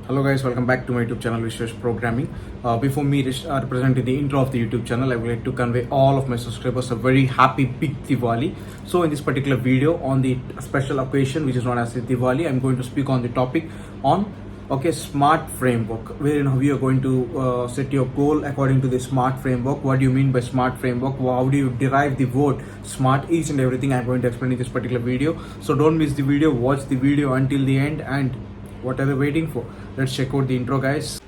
Hello guys, welcome back to my YouTube channel Research Programming. Before me representing the intro of the YouTube channel, I would like to convey all of my subscribers a very happy big Diwali. So in this particular video on the special occasion which is known as the Diwali, I'm going to speak on the topic on smart framework, wherein how you are going to set your goal according to the smart framework. What do you mean by smart framework? How do you derive the word smart? Each and everything I'm going to explain in this particular video. So don't miss the video, watch the video until the end, and what are they waiting for? Let's check out the intro, guys.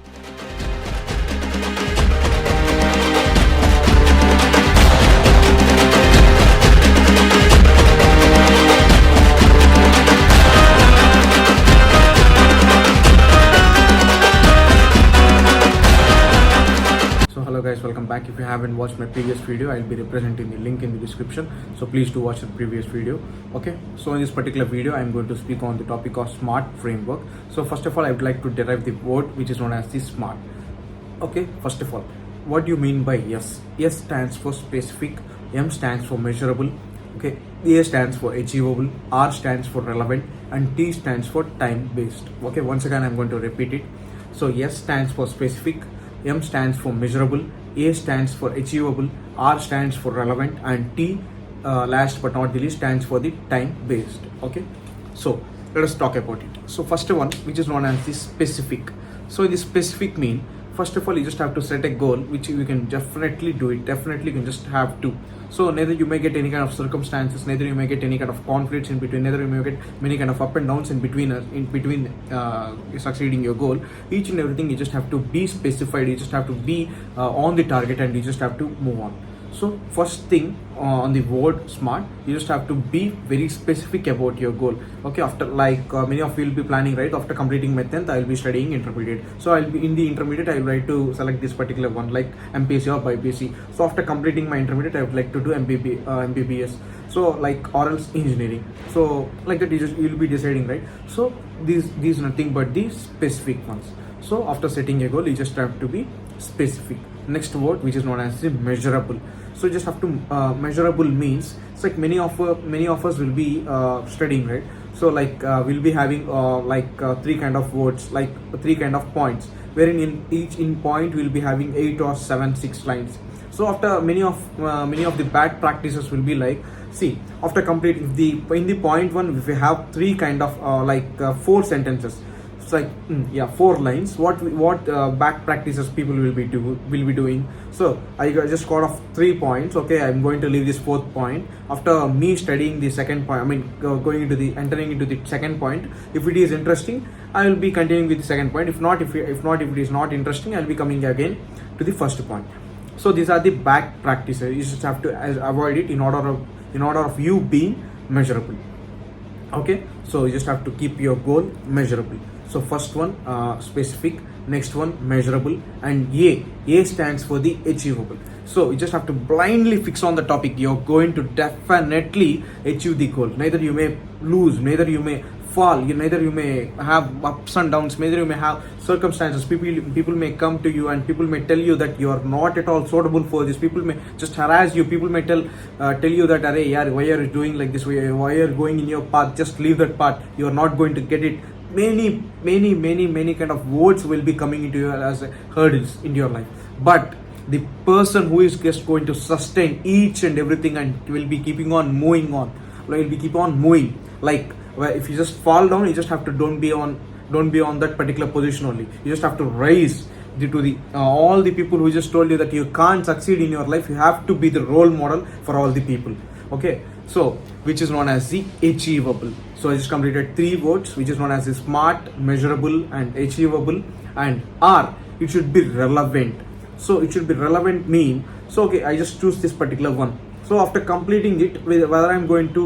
Hello guys, welcome back. If you haven't watched my previous video, I'll be representing the link in the description, so please do watch the previous video. Okay, so in this particular video I'm going to speak on the topic of smart framework. So first of all, I would like to derive the word which is known as the smart. Okay, first of all, what do you mean by S? S stands for specific, M stands for measurable, okay, A stands for achievable, R stands for relevant, and T stands for time based. Okay, once again I'm going to repeat it. So S stands for specific, M stands for measurable, A stands for achievable, R stands for relevant, and T, last but not the least, stands for the time based. Okay, so let us talk about it. So first one, which is known as the specific. So in the specific mean, first of all, you just have to set a goal which you can definitely do it. Definitely you can just have to. So neither you may get any kind of circumstances, neither you may get any kind of conflicts in between, neither you may get many kind of up and downs in between succeeding your goal. Each and everything you just have to be specified, you just have to be on the target, and you just have to move on. So first thing on the word smart, you just have to be very specific about your goal. Okay, after many of you will be planning, right? After completing my 10th, I will be studying intermediate. So I'll be in the intermediate, I will like to select this particular one like MPC or BPC. So after completing my intermediate, I would like to do MBBS. So like or else engineering. So like that you'll be deciding, right? So these nothing but the specific ones. So after setting a goal, you just have to be specific. Next word, which is known as the measurable. So you just have to measurable means it's like many of us will be studying, right? So we'll be having three kind of words, like three kind of points, wherein in each point we'll be having 8 or 7, 6 lines. So after many of the bad practices will be like, see, after completing in the point one, if we have three kind of 4 sentences, it's like 4 lines. What back practices people will be doing. So I just got off 3 points. Okay, I'm going to leave this 4th point. After me studying the second point, entering into the second point. If it is interesting, I will be continuing with the second point. If not, if it is not interesting, I'll be coming again to the first point. So these are the back practices. You just have to avoid it in order of you being measurable. Okay, so you just have to keep your goal measurable. So first one specific, next one measurable, and A stands for the achievable. So you just have to blindly fix on the topic. You're going to definitely achieve the goal. Neither you may lose, neither you may fall, neither you may have ups and downs, neither you may have circumstances. People may come to you and people may tell you that you are not at all suitable for this. People may just harass you. People may tell you that, "Arey, yaar, why are you doing like this? Why are you going in your path? Just leave that path. You are not going to get it." Many kind of words will be coming into you as hurdles in your life, but the person who is just going to sustain each and everything and will be keeping on moving on, will be keep on moving. Like if you just fall down, you just have to don't be on that particular position only. You just have to rise to the all the people who just told you that you can't succeed in your life. You have to be the role model for all the people. Okay, so which is known as the achievable. So I just completed 3 words, which is known as the smart, measurable, and achievable. And R, it should be relevant. So it should be relevant mean, so okay, I just choose this particular one. So after completing it, whether I'm going to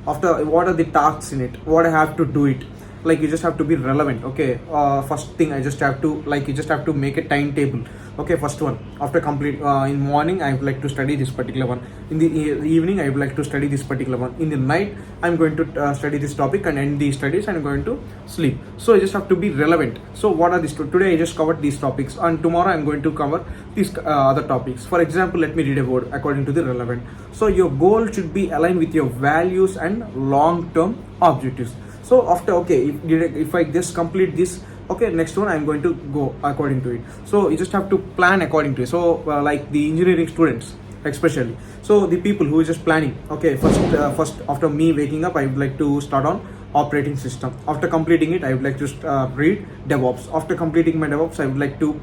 after what are the tasks in it, what I have to do it, like you just have to be relevant. Okay, first thing you just have to make a timetable. Okay, first one, after complete in morning I would like to study this particular one, in the evening I would like to study this particular one, in the night I'm going to study this topic and end the studies and I'm going to sleep. So I just have to be relevant. So what are these today I just covered these topics, and tomorrow I'm going to cover these other topics. For example, let me read a word according to the relevant. So your goal should be aligned with your values and long-term objectives. So after, okay, if I just complete this Okay, next one I'm going to go according to it. So you just have to plan according to it. So like the engineering students especially, so the people who is just planning, okay, first after me waking up I would like to start on operating system. After completing it I would like to read DevOps. After completing my DevOps I would like to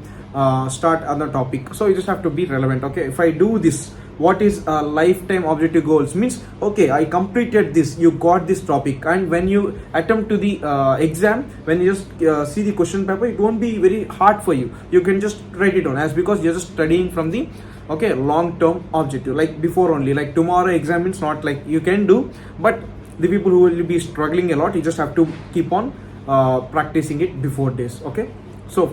start other topic. So you just have to be relevant. Okay, if I do this, what is lifetime objective goals means, okay, I completed this, you got this topic, and when you attempt to the exam, when you just see the question paper, it won't be very hard for you. You can just write it down, as because you're just studying from the, okay, long term objective, like before only, like tomorrow exam means not like you can do, but the people who will be struggling a lot, you just have to keep on practicing it before this. Okay, so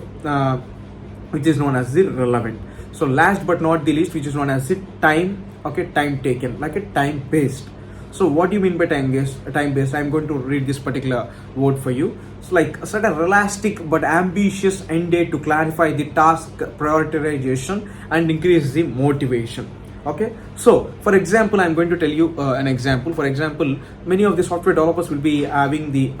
which is known as the relevant. So last but not the least, which is known as the time, okay, time taken, like a time based. So what do you mean by time based? I'm going to read this particular word for you. It's like set a realistic but ambitious end date to clarify the task prioritization and increase the motivation. Okay, so for example, I'm going to tell you an example. For example, many of the software developers will be having the,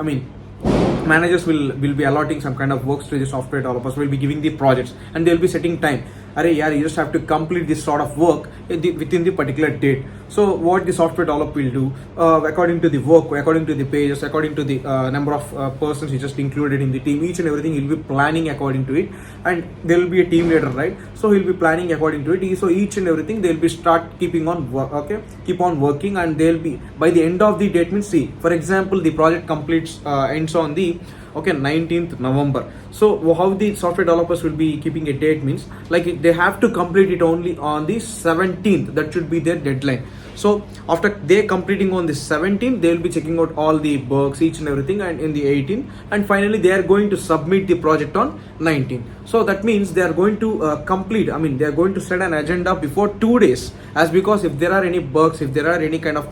managers will be allotting some kind of works to the software developers, will be giving the projects, and they will be setting time. Arey yaar, you just have to complete this sort of work within the particular date. So what the software developer will do, according to the work, according to the pages, according to the number of persons you just included in the team, each and everything he'll be planning according to it, and there will be a team leader, right? So he'll be planning according to it. So each and everything they'll be start keeping on work, okay, keep on working, and they'll be by the end of the date means, see, for example, the project completes ends on the, okay, 19th November. So how the software developers will be keeping a date means, like they have to complete it only on the 17th. That should be their deadline. So after they completing on the 17th, they will be checking out all the bugs, each and everything, and in the 18th, and finally they are going to submit the project on 19th. So that means they are going to complete, they are going to set an agenda before 2 days, as because if there are any bugs, if there are any kind of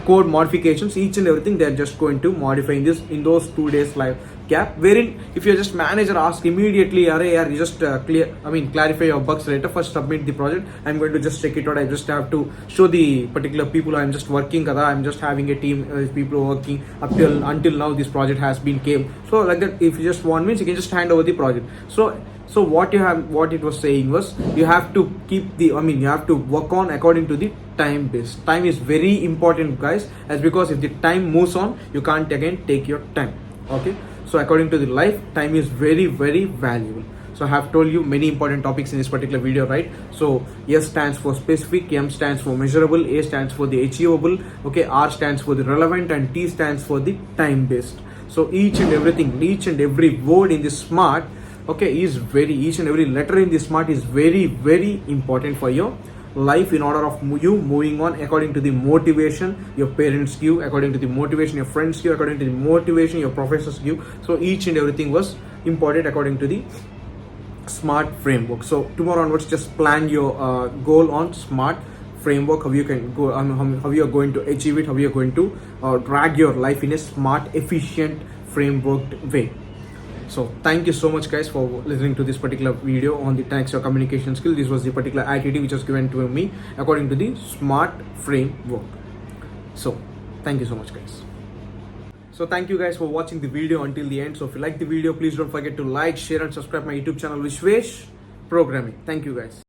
code modifications, each and everything they are just going to modify in this, in those 2 days live gap, wherein if your just manager asks immediately, you just clarify your bugs later, first submit the project, I'm going to just check it out, I just have to show the particular people I'm just working, I'm just having a team, people working up till until now this project has been came. So like that, if you just want means you can just hand over the project. So what it was saying was, you have to keep the, you have to work on according to the time base. Time is very important, guys, as because if the time moves on, you can't again take your time. Okay, so according to the life, time is very, very valuable. So I have told you many important topics in this particular video, right? So S stands for specific, M stands for measurable, A stands for the achievable, okay, R stands for the relevant, and T stands for the time based. So each and everything, each and every word in this SMART, okay, is very, each and every letter in this SMART is very, very important for your life, in order of you moving on according to the motivation your parents give, according to the motivation your friends give, according to the motivation your professors give. So each and everything was important according to the SMART framework. So tomorrow onwards, just plan your goal on SMART framework, how you can go, how you are going to achieve it, how you are going to drag your life in a smart, efficient, frameworked way. So thank you so much, guys, for listening to this particular video on the next your communication skill. This was the particular activity which was given to me according to the SMART framework. So thank you so much, guys. So thank you guys for watching the video until the end. So if you like the video, please don't forget to like, share and subscribe my YouTube channel, Nxtwave Programming. Thank you, guys.